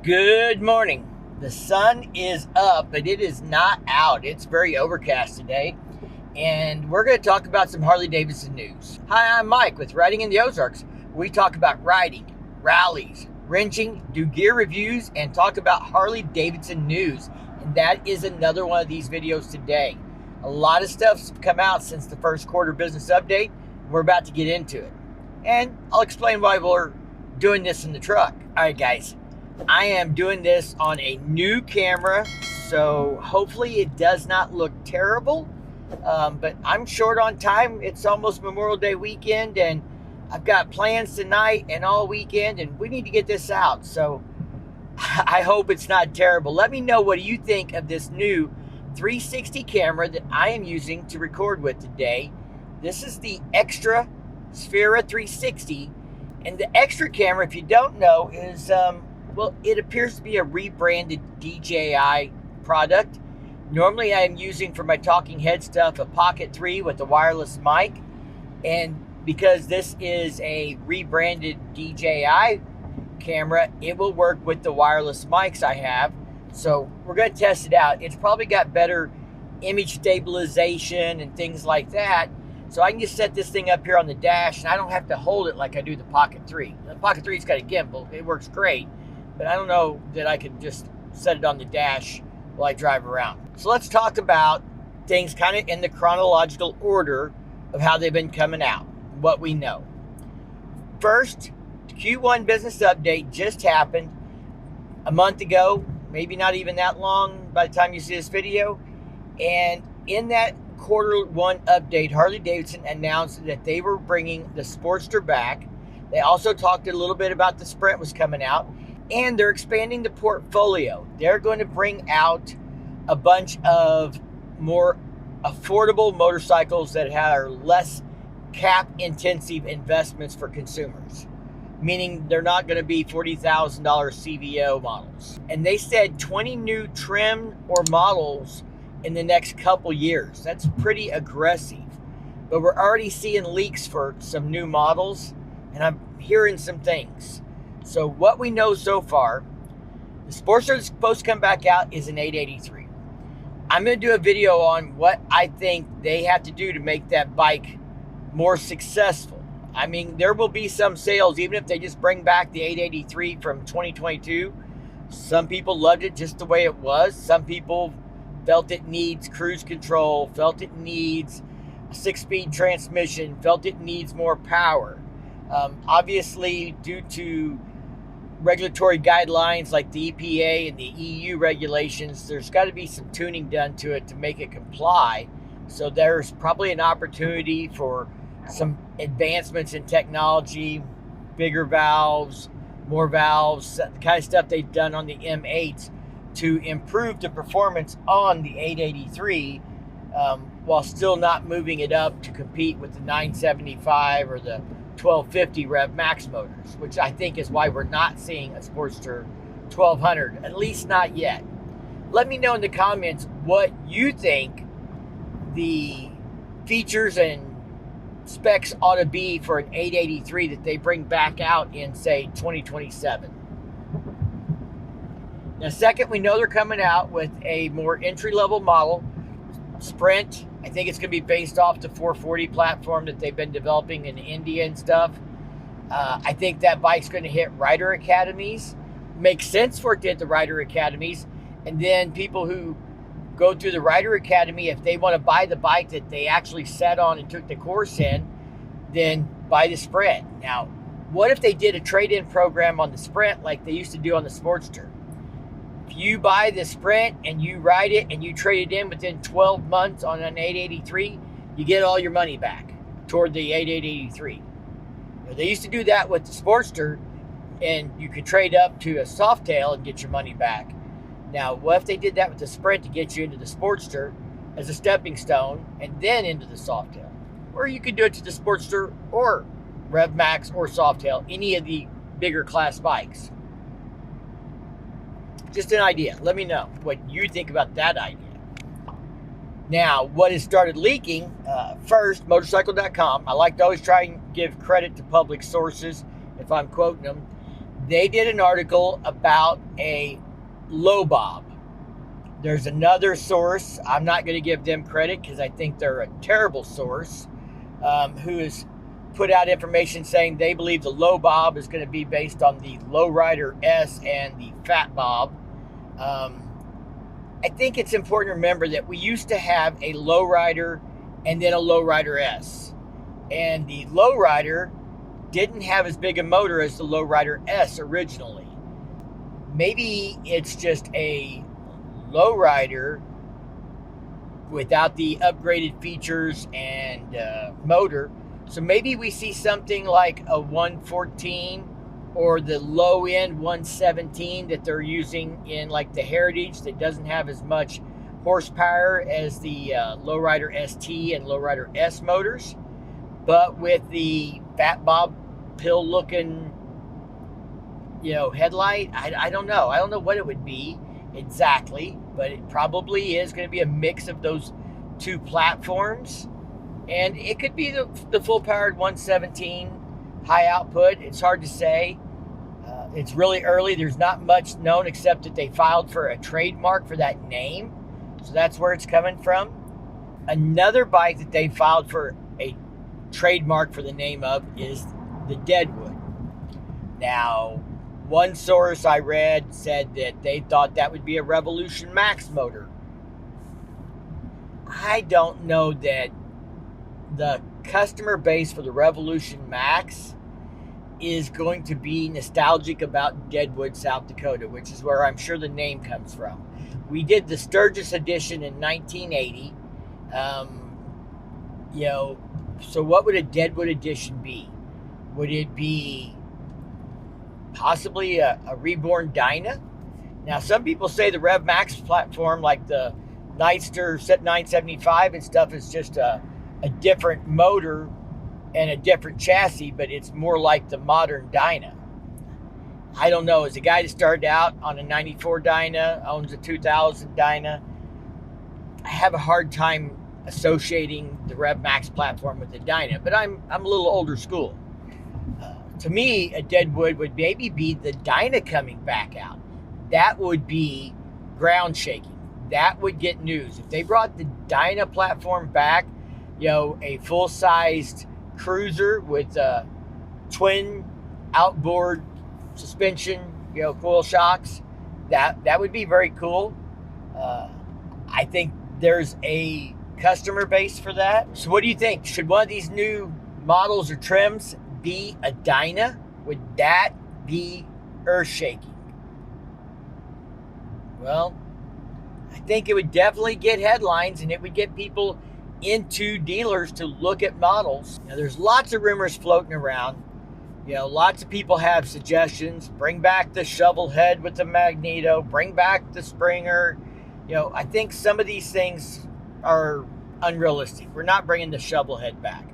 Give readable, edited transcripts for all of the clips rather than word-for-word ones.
Good morning. The sun is up, but it is not out. It's very overcast today. And we're going to talk about some Harley Davidson news. Hi, I'm Mike with Riding in the Ozarks. We talk about riding, rallies, wrenching, do gear reviews, and talk about Harley Davidson news. And that is another one of these videos today. A lot of stuff's come out since the first quarter business update. We're about to get into it. And I'll explain why we're doing this in the truck. All right, guys. I am doing this on a new camera, so hopefully it does not look terrible, but I'm short on time. It's almost Memorial Day weekend, and I've got plans tonight and all weekend, and we need to get this out, so I hope it's not terrible. Let me know what you think of this new 360 camera that I am using to record with today. This is the Extra Sphera 360, and the Extra camera, if you don't know, is well, it appears to be a rebranded DJI product. Normally I'm using for my talking head stuff a Pocket 3 with a wireless mic. And because this is a rebranded DJI camera, it will work with the wireless mics I have. So we're going to test it out. It's probably got better image stabilization and things like that. So I can just set this thing up here on the dash and I don't have to hold it like I do the Pocket 3. The Pocket 3's got a gimbal. It works great. But I don't know that I can just set it on the dash while I drive around. So let's talk about things kind of in the chronological order of how they've been coming out, what we know. First, Q1 business update just happened a month ago, maybe not even that long by the time you see this video. And in that quarter one update, Harley Davidson announced that they were bringing the Sportster back. They also talked a little bit about the Sprint was coming out. And they're expanding the portfolio. They're going to bring out a bunch of more affordable motorcycles that are less cap-intensive investments for consumers. Meaning they're not going to be $40,000 CVO models. And they said 20 new trim or models in the next couple years. That's pretty aggressive. But we're already seeing leaks for some new models. And I'm hearing some things. So what we know so far, the Sportster that's supposed to come back out is an 883. I'm going to do a video on what I think they have to do to make that bike more successful. I mean, there will be some sales, even if they just bring back the 883 from 2022. Some people loved it just the way it was. Some people felt it needs cruise control, felt it needs a 6-speed transmission, felt it needs more power. Obviously, due to regulatory guidelines like the EPA and the EU regulations, there's got to be some tuning done to it to make it comply. So there's probably an opportunity for some advancements in technology, bigger valves, more valves, the kind of stuff they've done on the M8s to improve the performance on the 883 while still not moving it up to compete with the 975 or the 1250 Rev Max motors, which I think is why we're not seeing a Sportster 1200, at least not yet. Let me know in the comments what you think the features and specs ought to be for an 883 that they bring back out in, say, 2027. Now, second, we know they're coming out with a more entry-level model, Sprint. I think it's going to be based off the 440 platform that they've been developing in India and stuff. I think that bike's going to hit rider academies. Makes sense for it to hit the rider academies. And then people who go through the rider academy, if they want to buy the bike that they actually sat on and took the course in, then buy the Sprint. Now, what if they did a trade-in program on the Sprint like they used to do on the Sportster? If you buy the Sprint and you ride it and you trade it in within 12 months on an 883, you get all your money back toward the 8883. Now, they used to do that with the Sportster, and you could trade up to a Softail and get your money back. Now, what if they did that with the Sprint to get you into the Sportster as a stepping stone and then into the Softail? Or you could do it to the Sportster or Rev Max or Softail, any of the bigger class bikes. Just an idea. Let me know what you think about that idea. Now, what has started leaking, first, motorcycle.com. I like to always try and give credit to public sources if I'm quoting them. They did an article about a low bob. There's another source, I'm not going to give them credit because I think they're a terrible source, who has put out information saying they believe the low bob is going to be based on the Lowrider S and the Fat Bob. I think it's important to remember that we used to have a Lowrider and then a Lowrider S. And the Lowrider didn't have as big a motor as the Lowrider S originally. Maybe it's just a Lowrider without the upgraded features and motor. So maybe we see something like a 114 or the low end 117 that they're using in like the Heritage that doesn't have as much horsepower as the Lowrider ST and Lowrider S motors, but with the Fat Bob pill looking, headlight. I don't know. I don't know what it would be exactly, but it probably is going to be a mix of those two platforms. And it could be the full-powered 117 high output. It's hard to say. It's really early. There's not much known except that they filed for a trademark for that name. So that's where it's coming from. Another bike that they filed for a trademark for the name of is the Deadwood. Now, one source I read said that they thought that would be a Revolution Max motor. I don't know that the customer base for the Revolution Max is going to be nostalgic about Deadwood, South Dakota, which is where I'm sure the name comes from. We did the Sturgis edition in 1980. So what would a Deadwood edition be? Would it be possibly a reborn Dyna? Now, some people say the Rev Max platform, like the Nightster 975 and stuff, is just a different motor and a different chassis, but it's more like the modern Dyna. I don't know. As a guy that started out on a 94 Dyna, owns a 2000 Dyna, I have a hard time associating the Rev Max platform with the Dyna, but I'm a little older school. To me, a Deadwood would maybe be the Dyna coming back out. That would be ground shaking. That would get news. If they brought the Dyna platform back, a full-sized cruiser with twin outboard suspension, coil shocks, that would be very cool. I think there's a customer base for that. So what do you think? Should one of these new models or trims be a Dyna? Would that be earth-shaking? Well, I think it would definitely get headlines, and it would get people into dealers to look at models. There's lots of rumors floating around. Lots of people have suggestions. Bring back the shovel head with the magneto. Bring back the Springer. I think some of these things are unrealistic. We're not bringing the shovel head back.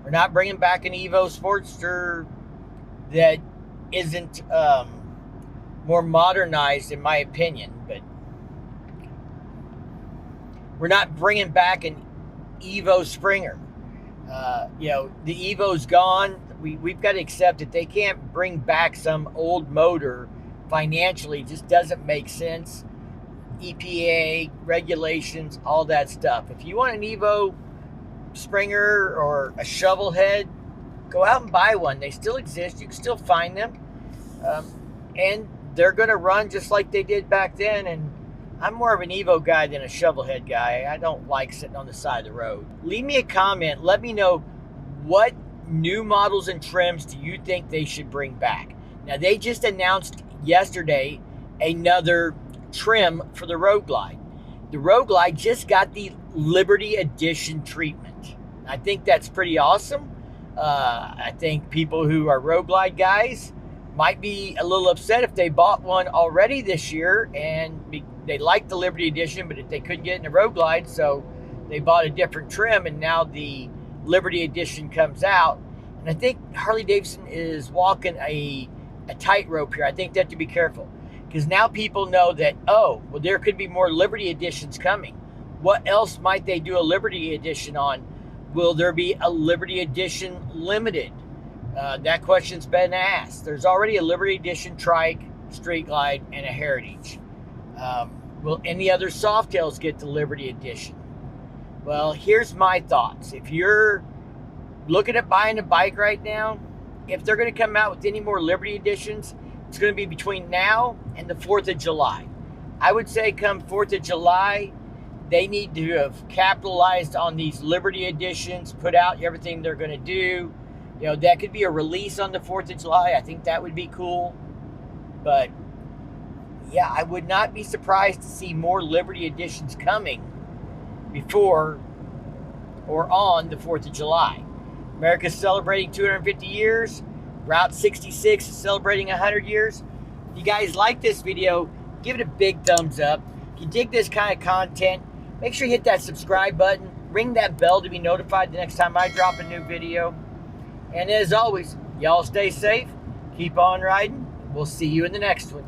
We're not bringing back an Evo Sportster that isn't more modernized, in my opinion. But we're not bringing back an Evo Springer. The Evo's gone. We've got to accept that they can't bring back some old motor financially. It just doesn't make sense. EPA, regulations, all that stuff. If you want an Evo Springer or a shovel head, go out and buy one. They still exist. You can still find them. And they're going to run just like they did back then. And I'm more of an Evo guy than a shovelhead guy. I don't like sitting on the side of the road. Leave me a comment. Let me know what new models and trims do you think they should bring back. Now, they just announced yesterday another trim for the Road Glide. The Road Glide just got the Liberty Edition treatment. I think that's pretty awesome. I think people who are Road Glide guys might be a little upset if they bought one already this year and they liked the Liberty Edition, but if they couldn't get in the Road Glide, so they bought a different trim, and now the Liberty Edition comes out. And I think Harley Davidson is walking a tightrope here. I think they have to be careful, because now people know that, there could be more Liberty Editions coming. What else might they do a Liberty Edition on? Will there be a Liberty Edition Limited? That question's been asked. There's already a Liberty Edition Trike, Street Glide, and a Heritage. Will any other Softails get the Liberty Edition? Well, here's my thoughts. If you're looking at buying a bike right now, if they're going to come out with any more Liberty Editions, it's going to be between now and the 4th of July. I would say come 4th of July, they need to have capitalized on these Liberty Editions, put out everything they're going to do. You know, that could be a release on the 4th of July. I think that would be cool. But, yeah, I would not be surprised to see more Liberty Editions coming before or on the 4th of July. America's celebrating 250 years. Route 66 is celebrating 100 years. If you guys like this video, give it a big thumbs up. If you dig this kind of content, make sure you hit that subscribe button. Ring that bell to be notified the next time I drop a new video. And as always, y'all stay safe. Keep on riding. We'll see you in the next one.